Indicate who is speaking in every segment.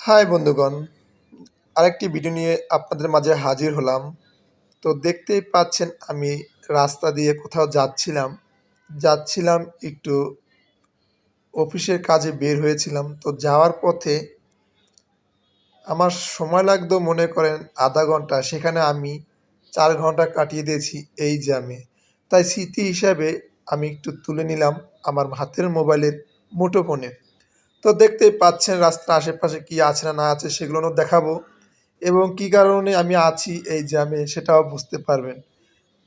Speaker 1: High বন্ধুগণ, আরেকটি video নিয়ে আপনাদের মাঝে হাজির হলাম। তো দেখতেই পাচ্ছেন আমি রাস্তা দিয়ে কোথাও যাচ্ছিলাম একটু অফিসের কাজে বের হয়েছিলাম। তো যাওয়ার পথে আমার সময় লাগতো মনে করেন আধা ঘন্টা, সেখানে আমি 4 ঘন্টা কাটিয়ে দিয়েছি এই জ্যামে। তাই স্মৃতি হিসাবে আমি একটু তুলে নিলাম আমার হাতের মোবাইলের মুঠোফোনে। তো দেখতেই পাচ্ছেন রাস্তার আশেপাশে কি আছে না না আছে সেগুলোও দেখাবো এবং কি কারণে আমি আছি এই জ্যামে সেটাও বুঝতে পারবেন।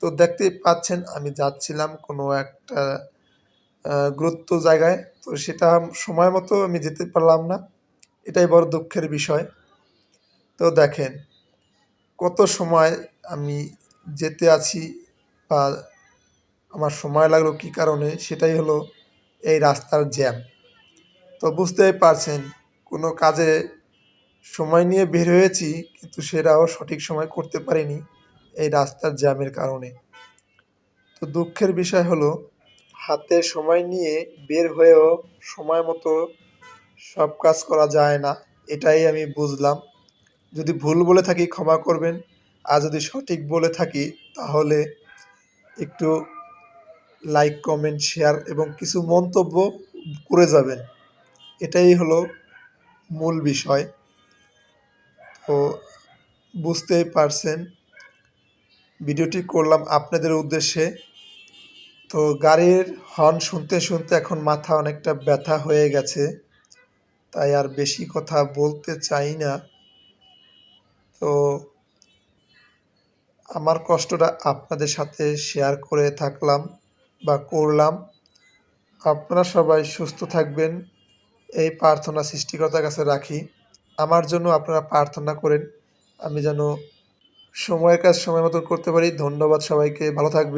Speaker 1: তো দেখতেই পাচ্ছেন আমি যাচ্ছিলাম কোনো একটা গুরুত্ব জায়গায়। তো সেটা সময় মতো আমি যেতে পারলাম না। এটাই বড় দুঃখের বিষয়। তো দেখেন কত সময় আমি যেতে আছি বা আমার সময় লাগলো কী কারণে, সেটাই হলো এই রাস্তার জ্যাম। তো বুঝতেই পারছেন কোনো কাজে সময় নিয়ে বের হয়েছি কিন্তু সেটাও সঠিক সময় করতে পারিনি এই রাস্তার জ্যামের কারণে। তো দুঃখের বিষয় হলো হাতে সময় নিয়ে বের হয়েও সময় মতো সব কাজ করা যায় না, এটাই আমি বুঝলাম। যদি ভুল বলে থাকি ক্ষমা করবেন, আর যদি সঠিক বলে থাকি তাহলে একটু লাইক কমেন্ট শেয়ার এবং কিছু মন্তব্য করে যাবেন। এটাই হলো মূল বিষয়। তো বুঝতেই পারছেন ভিডিওটি করলাম আপনাদের উদ্দেশ্যে। তো গাড়ির হর্ন শুনতে শুনতে এখন মাথা অনেকটা ব্যথা হয়ে গেছে, তাই আর বেশি কথা বলতে চাই না। তো আমার কষ্টটা আপনাদের সাথে শেয়ার করে থাকলাম বা করলাম। আপনারা সবাই সুস্থ থাকবেন এই প্রার্থনা সৃষ্টিকর্তার কাছে রাখি। আমার জন্য আপনারা প্রার্থনা করেন আমি যেন সময়ের কাজ সময় মতো করতে পারি। ধন্যবাদ সবাইকে, ভালো থাকবেন।